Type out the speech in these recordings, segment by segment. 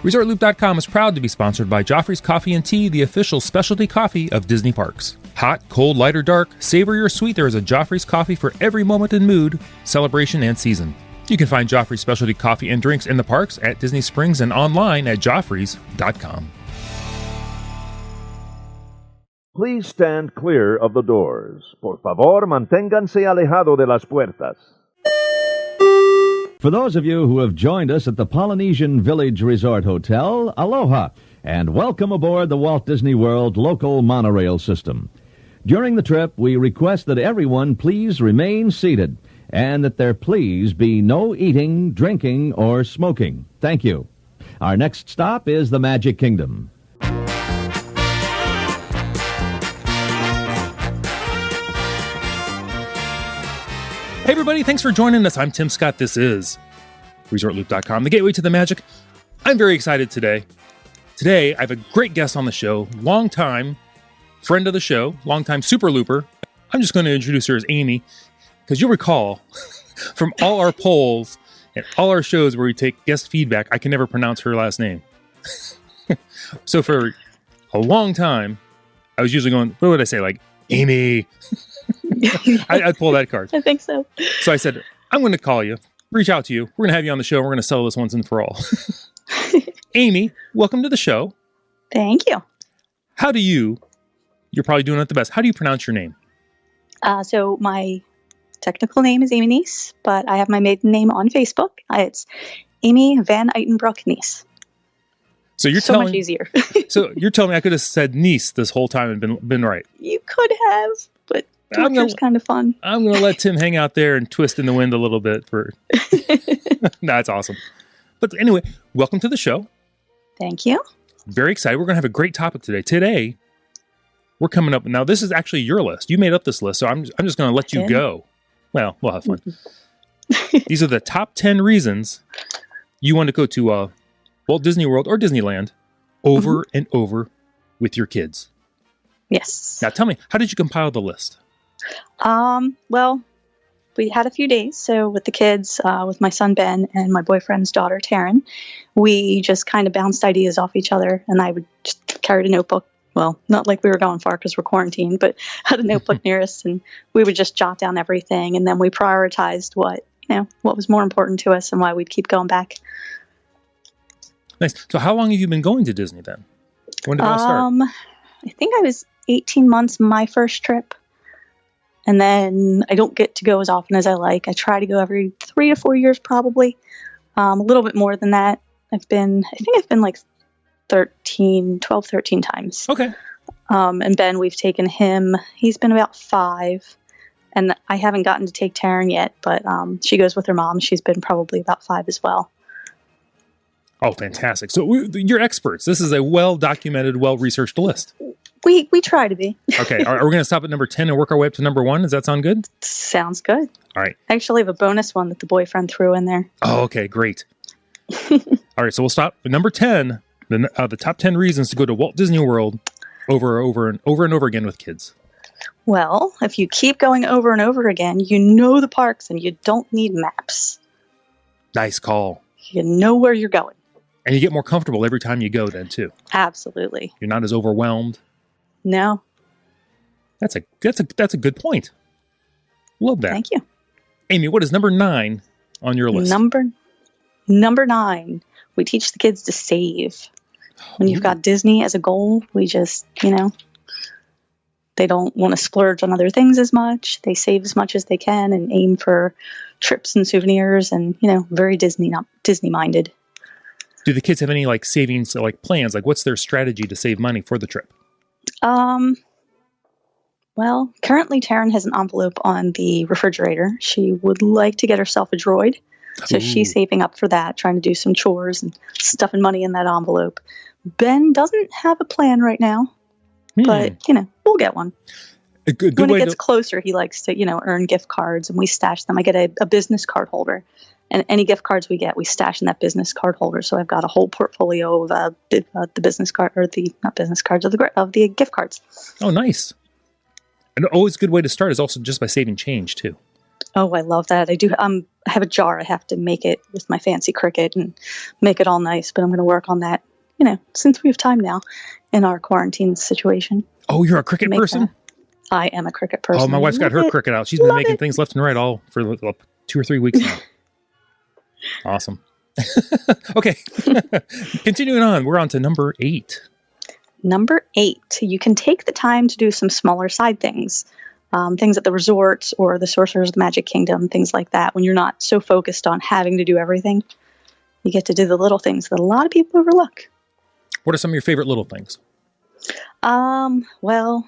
ResortLoop.com is proud to be sponsored by Joffrey's Coffee and Tea, the official specialty coffee of Disney Parks. Hot, cold, light, or dark, savory or sweet, there is a Joffrey's coffee for every moment and mood, celebration, and season. You can find Joffrey's specialty coffee and drinks in the parks, at Disney Springs, and online at Joffreys.com. Please stand clear of the doors. Por favor, manténganse alejado de las puertas. For those of you who have joined us at the Polynesian Village Resort Hotel, aloha, and welcome aboard the Walt Disney World local monorail system. During the trip, we request that everyone please remain seated, and that there please be no eating, drinking, or smoking. Thank you. Our next stop is the Magic Kingdom. Hey everybody, thanks for joining us. I'm Tim Scott. This is ResortLoop.com, the gateway to the magic. I'm very excited today. Today, I have a great guest on the show, longtime friend of the show, longtime Super Looper. I'm just going to introduce her as Amy, because you'll recall from all our polls and all our shows where we take guest feedback, I can never pronounce her last name. So for a long time, I was usually going, what would I say, like, Amy? I'd pull that card. I think so. So I said, I'm going to call you, reach out to you. We're going to have you on the show. We're going to settle this once and for all. Amy, welcome to the show. Thank you. How do you're probably doing it the best. How do you pronounce your name? So my technical name is Amy Neese, but I have my maiden name on Facebook. It's Amy Van Eitenbroek Neese. So you're so much easier. So you're telling me I could have said Neese this whole time and been right. You could have, but Twitter's kind of fun. I'm going to let Tim hang out there and twist in the wind a little bit for. That's awesome. But anyway, welcome to the show. Thank you. Very excited. We're going to have a great topic today. Today, we're coming up. Now, this is actually your list. You made up this list, so I'm just going to let you go. Well, we'll have fun. These are the top 10 reasons you want to go to Walt Disney World or Disneyland over and over with your kids. Yes. Now, tell me, how did you compile the list? Well, we had a few days. So with the kids, with my son, Ben, and my boyfriend's daughter, Taryn, we just kind of bounced ideas off each other. And I would just carry a notebook. Well, not like we were going far because we're quarantined, but had a notebook near us, and we would just jot down everything. And then we prioritized what was more important to us and why we'd keep going back. Nice. So how long have you been going to Disney then? When did it all start? I think I was 18 months my first trip. And then I don't get to go as often as I like. I try to go every 3 to 4 years probably. A little bit more than that. I think I've been like 13 times. Okay. And Ben, we've taken him. He's been about 5. And I haven't gotten to take Taryn yet, but she goes with her mom. She's been probably about 5 as well. Oh, fantastic. So you're experts. This is a well-documented, well-researched list. We try to be. Okay. Are we going to stop at number 10 and work our way up to number 1? Does that sound good? Sounds good. All right. I actually have a bonus one that the boyfriend threw in there. Oh, okay. Great. All right. So we'll stop at number 10, the top 10 reasons to go to Walt Disney World over and over again with kids. Well, if you keep going over and over again, you know the parks and you don't need maps. Nice call. You know where you're going. And you get more comfortable every time you go then, too. Absolutely. You're not as overwhelmed. No. That's a good point. Love that. Thank you. Amy, what is number 9 on your list? Number 9. We teach the kids to save. When you've got Disney as a goal, we just, they don't want to splurge on other things as much. They save as much as they can and aim for trips and souvenirs and, very Disney-minded. Do the kids have any savings plans? What's their strategy to save money for the trip? Well, currently Taryn has an envelope on the refrigerator. She would like to get herself a droid. So she's saving up for that, trying to do some chores and stuffing money in that envelope. Ben doesn't have a plan right now, but, we'll get one. When it gets closer, he likes to, earn gift cards, and we stash them. I get a business card holder. And any gift cards we get, we stash in that business card holder. So I've got a whole portfolio of the business card, or not business cards, of the gift cards. Oh, nice. And always a good way to start is also just by saving change too. Oh, I love that. I do. I have a jar. I have to make it with my fancy Cricut and make it all nice. But I'm going to work on that. Since we have time now in our quarantine situation. Oh, you're a Cricut person? That. I am a Cricut person. Oh, my wife's got her Cricut out. She's been making things left and right all for 2 or 3 weeks now. Awesome. Okay. Continuing on, we're on to number 8. Number 8, you can take the time to do some smaller side things. Things at the resorts or the Sorcerers of the Magic Kingdom, things like that. When you're not so focused on having to do everything, you get to do the little things that a lot of people overlook. What are some of your favorite little things? Well,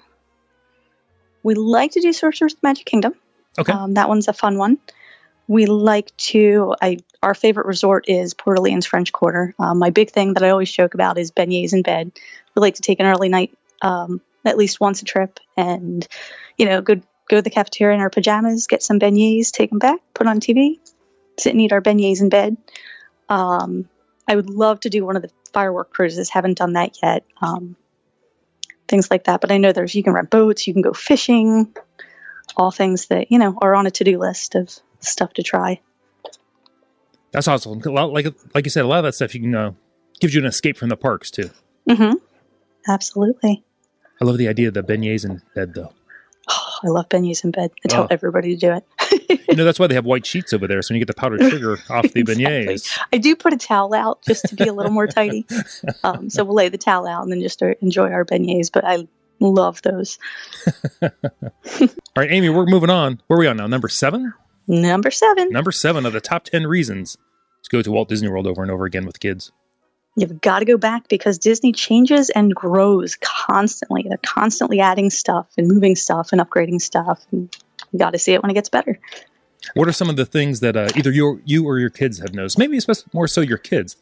we like to do Sorcerers of the Magic Kingdom. Okay. That one's a fun one. We like to, our favorite resort is Port Orleans French Quarter. My big thing that I always joke about is beignets in bed. We like to take an early night, at least once a trip, and, go to the cafeteria in our pajamas, get some beignets, take them back, put on TV, sit and eat our beignets in bed. I would love to do one of the firework cruises. Haven't done that yet. Things like that. But I know you can rent boats, you can go fishing, all things that, are on a to-do list of stuff to try. That's awesome. Like you said, a lot of that stuff gives you an escape from the parks too. Mm-hmm. Absolutely. I love the idea of the beignets in bed though. Oh, I love beignets in bed. I tell everybody to do it. That's why they have white sheets over there. So when you get the powdered sugar off the beignets. Exactly. I do put a towel out just to be a little more tidy. So we'll lay the towel out and then just enjoy our beignets. But I love those. All right, Amy, we're moving on. Where are we on now? Number 7? Number 7. Number 7 of the top 10 reasons to go to Walt Disney World over and over again with kids. You've got to go back because Disney changes and grows constantly. They're constantly adding stuff and moving stuff and upgrading stuff. And you got to see it when it gets better. What are some of the things that either you or your kids have noticed? Maybe especially more so your kids.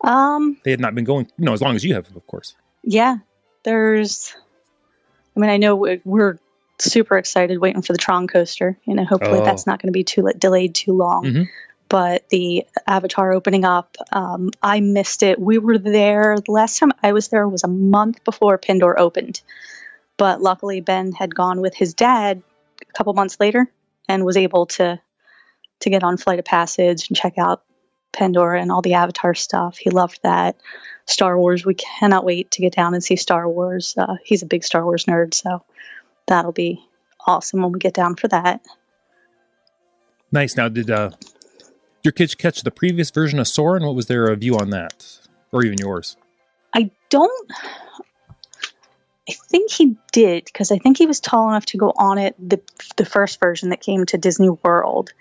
They had not been going, as long as you have, of course. Yeah. I know we're super excited waiting for the Tron coaster. Hopefully that's not going to be delayed too long. Mm-hmm. But the Avatar opening up, I missed it. We were there. The last time I was there was a month before Pandora opened. But luckily, Ben had gone with his dad a couple months later and was able to get on Flight of Passage and check out Pandora and all the Avatar stuff. He loved that. Star Wars, we cannot wait to get down and see Star Wars. He's a big Star Wars nerd, so that'll be awesome when we get down for that. Nice. Now, did your kids catch the previous version of Soarin'? What was their view on that? Or even yours? I think he did, because I think he was tall enough to go on it, the first version that came to Disney World.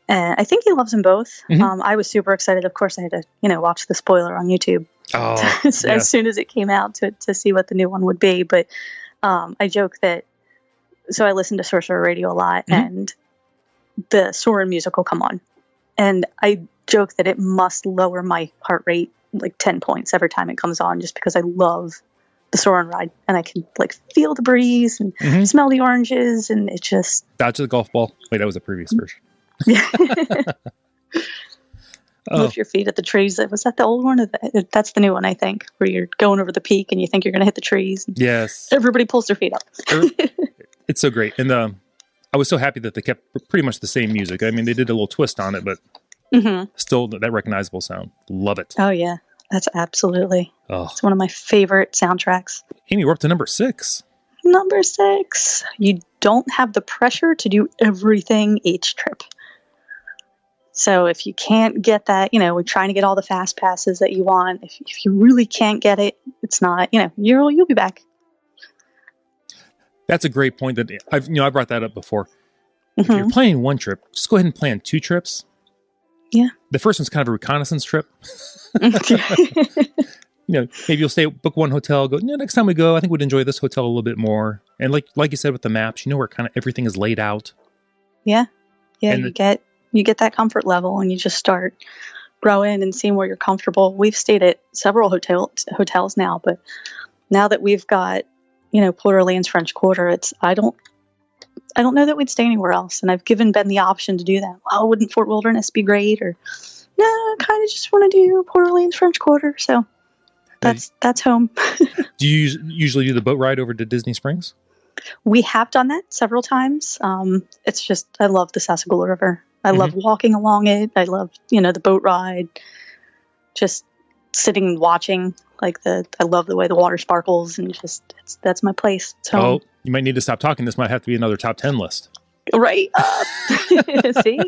And I think he loves them both. Mm-hmm. I was super excited. Of course, I had to, watch the spoiler on YouTube as soon as it came out to see what the new one would be. But I joke that, so I listen to Sorcerer Radio a lot, mm-hmm. and the Soarin' music will come on. And I joke that it must lower my heart rate like 10 points every time it comes on, just because I love the Soarin' ride. And I can feel the breeze and mm-hmm. smell the oranges, and it just... Dodge the golf ball. Wait, that was the previous version. Yeah. Move your feet at the trees. Was that the old one? Or that's the new one, I think, where you're going over the peak and you think you're going to hit the trees. Yes. Everybody pulls their feet up. It's so great. And I was so happy that they kept pretty much the same music. I mean, they did a little twist on it, but mm-hmm. still that recognizable sound. Love it. Oh, yeah. That's absolutely. Oh. It's one of my favorite soundtracks. Amy, we're up to number 6. Number 6. You don't have the pressure to do everything each trip. So if you can't get that, we're trying to get all the fast passes that you want. If you really can't get it, it's not, you'll be back. That's a great point that I brought that up before. Mm-hmm. If you're planning one trip, just go ahead and plan 2 trips. Yeah. The first one's kind of a reconnaissance trip. Maybe you'll book one hotel, go, next time we go, I think we'd enjoy this hotel a little bit more. And like you said with the maps, where kind of everything is laid out. Yeah. Yeah. And you get that comfort level and you just start growing and seeing where you're comfortable. We've stayed at several hotels now, but now that we've got, Port Orleans French Quarter, I don't know that we'd stay anywhere else. And I've given Ben the option to do that. Well, wouldn't Fort Wilderness be great? Or no, I kind of just want to do Port Orleans French Quarter. So that's home. Do you usually do the boat ride over to Disney Springs? We have done that several times. It's just, I love the Sassagoula River. I love walking along it. I love, the boat ride, just sitting and watching. I love the way the water sparkles, and that's my place. It's home. Oh, you might need to stop talking. This might have to be another top 10 list. Right. See?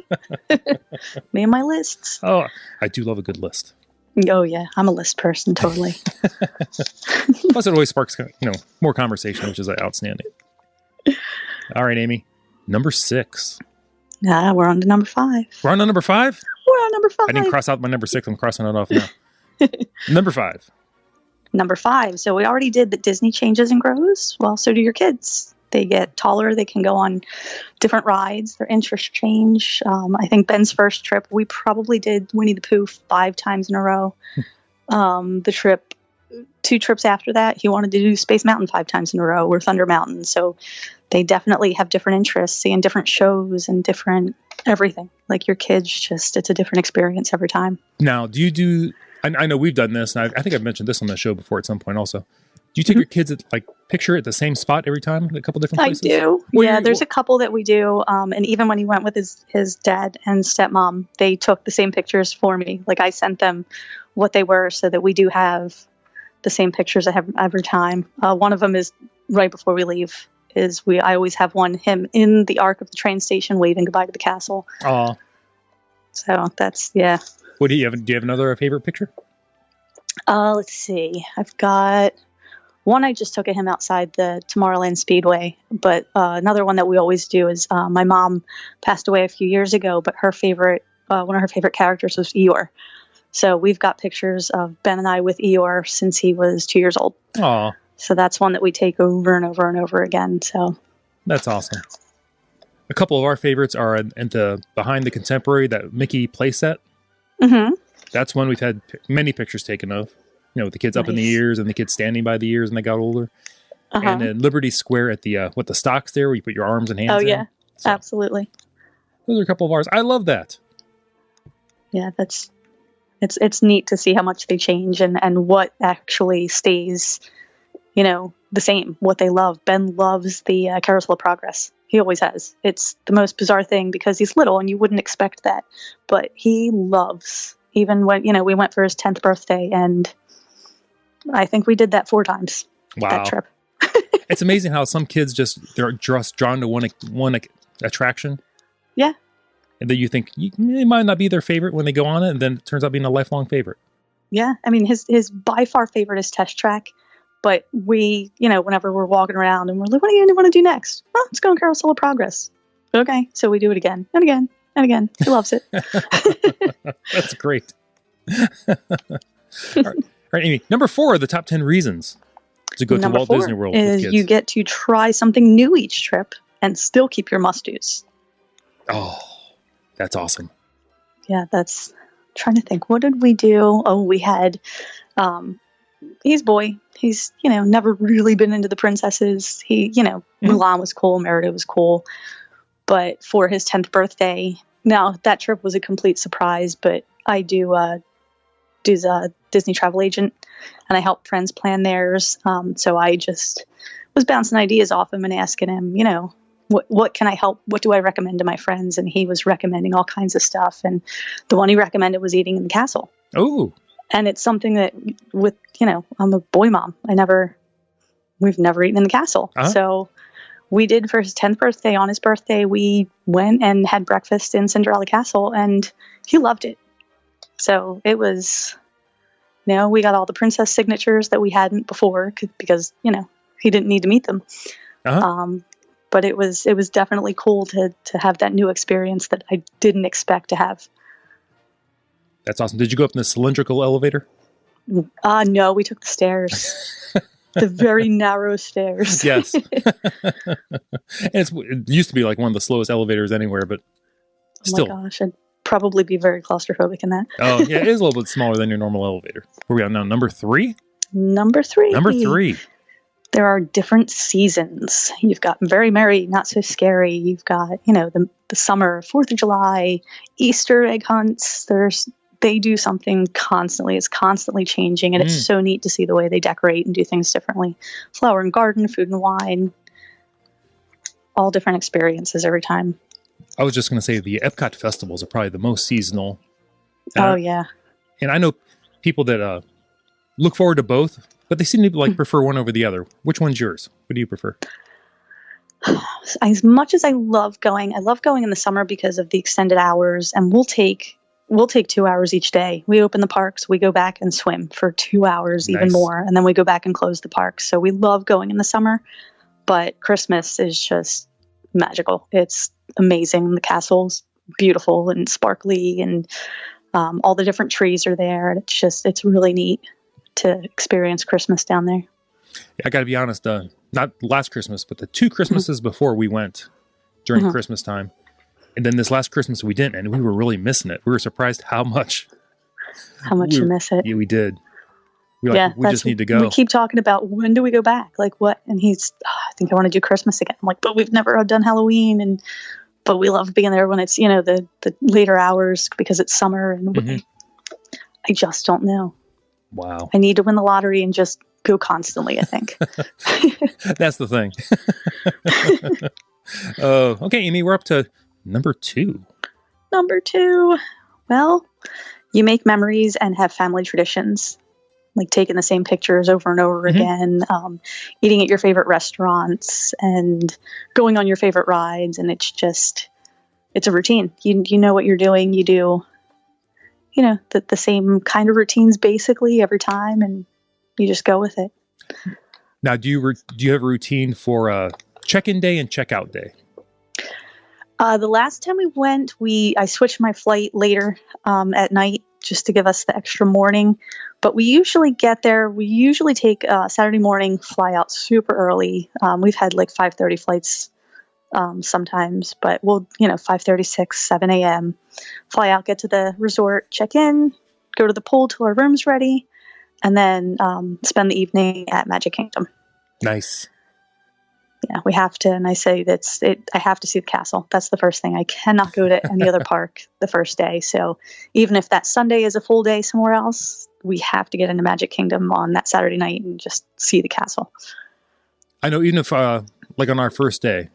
Me and my lists. Oh, I do love a good list. Oh, yeah. I'm a list person, totally. Plus, it always sparks, more conversation, which is outstanding. All right, Amy. Number 6. We're on to number 5. We're on to number 5? We're on number 5. I didn't cross out my number 6. I'm crossing it off now. Number 5. Number 5. So we already did that Disney changes and grows. Well, so do your kids. They get taller. They can go on different rides. Their interests change. I think Ben's first trip, we probably did Winnie the Pooh 5 times in a row. The 2 trips after that, he wanted to do Space Mountain 5 times in a row, or Thunder Mountain. So they definitely have different interests, seeing different shows and different everything. Like your kids, it's a different experience every time. Now, do you do, I know we've done this, and I think I've mentioned this on the show before at some point also. Do you take your kids at picture at the same spot every time, a couple different places? I do. There's a couple that we do. And even when he went with his dad and stepmom, they took the same pictures for me. I sent them what they were so that we do have the same pictures I have every time. One of them is right before we leave. I always have him in the arc of the train station waving goodbye to the castle. Aw. So that's, yeah. What do you have? Do you have another favorite picture? Let's see. I've got one I just took of him outside the Tomorrowland Speedway, but another one that we always do is my mom passed away a few years ago, but one of her favorite characters was Eeyore. So we've got pictures of Ben and I with Eeyore since he was 2 years old. Aw. So that's one that we take over and over and over again. So that's awesome. A couple of our favorites are behind the Contemporary, that Mickey playset. Mm-hmm. That's one we've had many pictures taken of. With the kids up in the ears and the kids standing by the ears and they got older. And then Liberty Square at the the stocks there, where you put your arms and hands in. Oh, yeah. So, absolutely. Those are a couple of ours. I love that. Yeah, it's neat to see how much they change and what actually stays, the same, what they love. Ben loves the Carousel of Progress. He always has. It's the most bizarre thing because he's little and you wouldn't expect that. But he loves, even when, we went for his 10th birthday, and I think we did that 4 times. Wow. That trip. It's amazing how some kids they're just drawn to one attraction. Yeah. And then you think it might not be their favorite when they go on it, and then it turns out being a lifelong favorite. Yeah. I mean, his by far favorite is Test Track. But we, whenever we're walking around and we're like, what do you want to do next? Oh, let's go on Carousel of Progress. Okay. So we do it again and again and again. He loves it. That's great. All right, Amy. Number 4 of the top 10 reasons to go to Walt Disney World with kids. You get to try something new each trip and still keep your must-dos. Oh, that's awesome. Yeah, that's... trying to think. What did we do? Oh, we had... he's boy. He's, never really been into the princesses. He, Mulan was cool. Merida was cool. But for his 10th birthday... Now, that trip was a complete surprise, but I do a Disney travel agent, and I help friends plan theirs. So I just was bouncing ideas off him and asking him, what can I help? What do I recommend to my friends? And he was recommending all kinds of stuff. And the one he recommended was eating in the castle. Oh. And it's something that I'm a boy mom. We've never eaten in the castle. Uh-huh. So we did for his 10th birthday. On his birthday, we went and had breakfast in Cinderella Castle, and he loved it. So it was, we got all the princess signatures that we hadn't before because, he didn't need to meet them. Uh-huh. But it was definitely cool to have that new experience that I didn't expect to have. That's awesome. Did you go up in the cylindrical elevator? No, we took the stairs. The very narrow stairs. Yes. And it used to be like one of the slowest elevators anywhere, but still. Oh my gosh, I'd probably be very claustrophobic in that. Oh, yeah, it is a little bit smaller than your normal elevator. Where are we on now? Number 3? Number 3. Number 3. There are different seasons. You've got Very Merry, Not So Scary. You've got, the summer, 4th of July, Easter egg hunts. They do something constantly. It's constantly changing, and it's so neat to see the way they decorate and do things differently. Flower and garden, food and wine. all different experiences every time. I was just going to say the Epcot festivals are probably the most seasonal. Yeah. And I know people that look forward to both, but they seem to like prefer one over the other. Which one's yours? What do you prefer? As much as I love going in the summer because of the extended hours, and we'll take 2 hours each day. We open the parks, we go back and swim for 2 hours, even more, and then we go back and close the parks. So we love going in the summer, but Christmas is just magical. It's amazing. The castle's beautiful and sparkly, and all the different trees are there. And it's really neat to experience Christmas down there. I got to be honest, not last Christmas, but the 2 Christmases before we went during Christmas time. And then this last Christmas we didn't, and we were really missing it. We were surprised how much you miss it. Yeah, we did. We just need to go. We keep talking about, when do we go back? Like what? And he's, I think I want to do Christmas again. I'm like, but we've never done Halloween, but we love being there when it's, the later hours because it's summer, and I just don't know. Wow. I need to win the lottery and just go constantly, I think. That's the thing. Okay, Amy, we're up to number 2. Number 2. Well, you make memories and have family traditions, like taking the same pictures over and over again, eating at your favorite restaurants and going on your favorite rides. And it's a routine. You know what you're doing. You do, the same kind of routines basically every time, and you just go with it. Now, do you have a routine for check-in day and check-out day? The last time we went, I switched my flight later at night just to give us the extra morning. But we usually get there. We usually take Saturday morning, fly out super early. We've had like 5:30 flights sometimes, but we'll 5:30, 6, 7 a.m. fly out, get to the resort, check in, go to the pool till our room's ready, and then spend the evening at Magic Kingdom. Nice. Yeah, we have to, and I say I have to see the castle. That's the first thing. I cannot go to any other park the first day. So even if that Sunday is a full day somewhere else, we have to get into Magic Kingdom on that Saturday night and just see the castle. I know, even if like on our first day,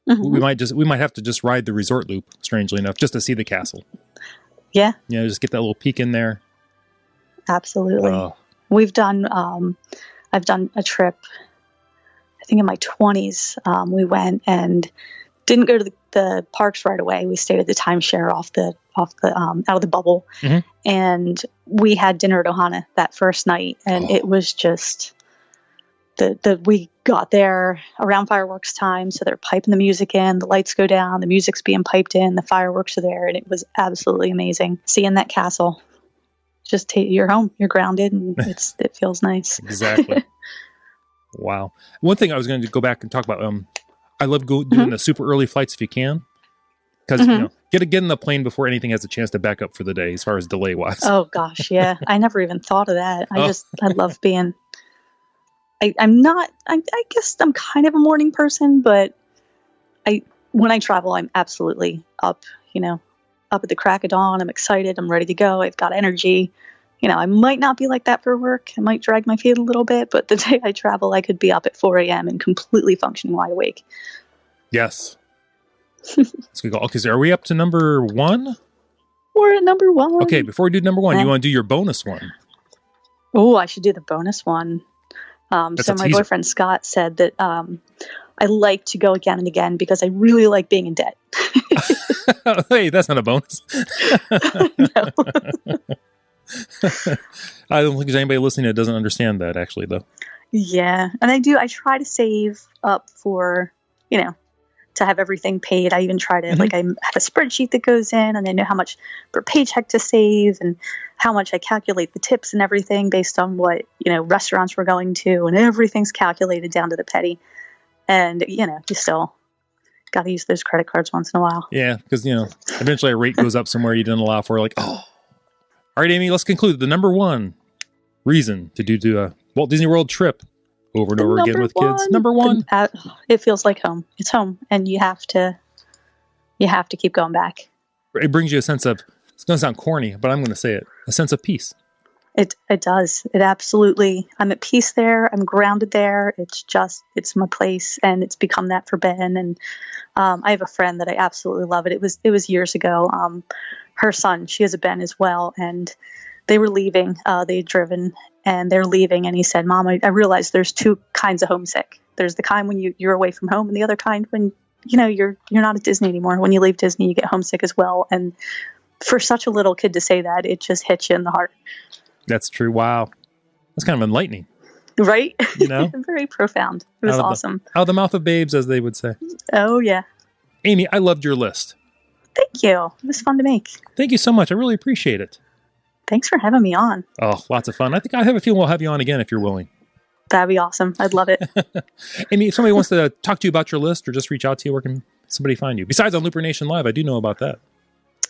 we might have to just ride the Resort Loop, strangely enough, just to see the castle. Yeah. Just get that little peek in there. Absolutely. We've done, I've done a trip, I think in my 20s, we went and didn't go to the parks right away. We stayed at the timeshare out of the bubble, and we had dinner at Ohana that first night, and it was just we got there around fireworks time, so they're piping the music in, the lights go down, the music's being piped in, the fireworks are there, and it was absolutely amazing seeing that castle. Just you're home, you're grounded, and it feels nice. Exactly. Wow. One thing I was going to go back and talk about, I love doing the super early flights if you can. Because, get in the plane before anything has a chance to back up for the day as far as delay-wise. Oh, gosh, yeah. I never even thought of that. I love being... I guess I'm kind of a morning person, but when I travel, I'm absolutely up at the crack of dawn. I'm excited. I'm ready to go. I've got energy. I might not be like that for work. I might drag my feet a little bit, but the day I travel, I could be up at 4 a.m. and completely functioning wide awake. Yes. Let's go. Okay, so are we up to number 1? We're at number 1. Okay, before we do number 1, you want to do your bonus one? Oh, I should do the bonus one. So my boyfriend Scott said that I like to go again and again because I really like being in debt. Hey, that's not a bonus. No. I don't think there's anybody listening that doesn't understand that, actually, though. Yeah, and I try to save up for, to have everything paid. I even try to, I have a spreadsheet that goes in, and I know how much per paycheck to save and how much I calculate the tips and everything based on what, restaurants we're going to, and everything's calculated down to the penny. And, you still got to use those credit cards once in a while. Yeah, because, eventually a rate goes up somewhere you didn't allow for, All right, Amy, let's conclude. The number 1 reason to do a Walt Disney World trip over and over again with kids. Number 1. It feels like home. It's home, and you have to keep going back. It brings you a sense of, it's going to sound corny, but I'm going to say it, a sense of peace. It does. It absolutely. I'm at peace there. I'm grounded there. It's my place, and it's become that for Ben. And I have a friend that I absolutely love. It was years ago. Her son, she has a Ben as well, and they were leaving. They had driven, and they're leaving. And he said, "Mom, I realized there's two kinds of homesick. There's the kind when you're away from home, and the other kind when you're not at Disney anymore. When you leave Disney, you get homesick as well." And for such a little kid to say that, it just hits you in the heart. That's true. Wow. That's kind of enlightening. Right? Very profound. It was awesome. Out of the mouth of babes, as they would say. Oh, yeah. Amy, I loved your list. Thank you. It was fun to make. Thank you so much. I really appreciate it. Thanks for having me on. Oh, lots of fun. I think I have a feeling we'll have you on again if you're willing. That'd be awesome. I'd love it. Amy, if somebody wants to talk to you about your list or just reach out to you, where can somebody find you? Besides on Looper Nation Live, I do know about that.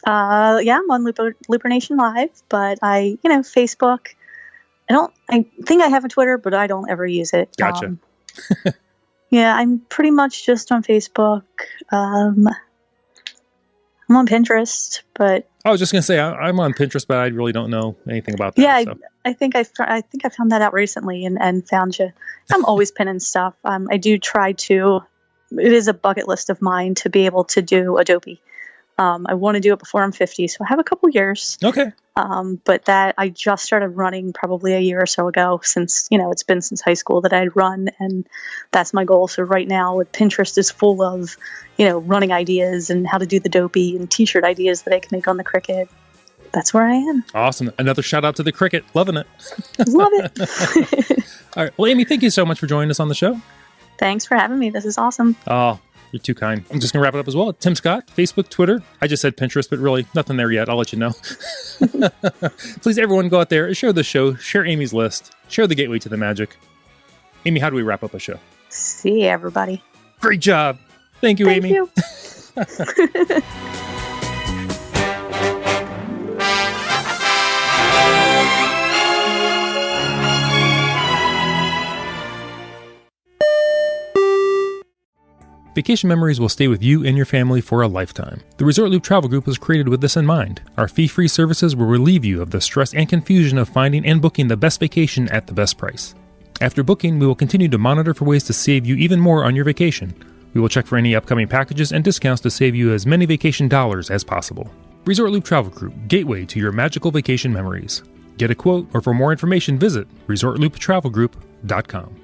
Yeah, I'm on Looper Nation Live, but Facebook. I think I have a Twitter, but I don't ever use it. Gotcha. Yeah, I'm pretty much just on Facebook. I'm on Pinterest, but I was just gonna say I'm on Pinterest, but I really don't know anything about that. Yeah, so. I think I found that out recently and found you. I'm always pinning stuff. I do try to. It is a bucket list of mine to be able to do Adobe. I want to do it before I'm 50, so I have a couple years. Okay. But that I just started running probably a year or so ago, since it's been since high school that I'd run, and that's my goal. So right now, Pinterest is full of running ideas and how to do the Adobe and T-shirt ideas that I can make on the Cricut. That's where I am. Awesome. Another shout out to the Cricut. Loving it. Love it. All right. Well, Amy, thank you so much for joining us on the show. Thanks for having me. This is awesome. Oh, you're too kind. I'm just going to wrap it up as well. Tim Scott, Facebook, Twitter. I just said Pinterest, but really nothing there yet. I'll let you know. Please, everyone, go out there, share the show, share Amy's list, share the gateway to the magic. Amy, how do we wrap up a show? See you, everybody. Great job. Thank you, Amy. Thank you. Vacation memories will stay with you and your family for a lifetime. The Resort Loop Travel Group was created with this in mind. Our fee-free services will relieve you of the stress and confusion of finding and booking the best vacation at the best price. After booking, we will continue to monitor for ways to save you even more on your vacation. We will check for any upcoming packages and discounts to save you as many vacation dollars as possible. Resort Loop Travel Group, gateway to your magical vacation memories. Get a quote, or for more information, visit ResortLoop.com.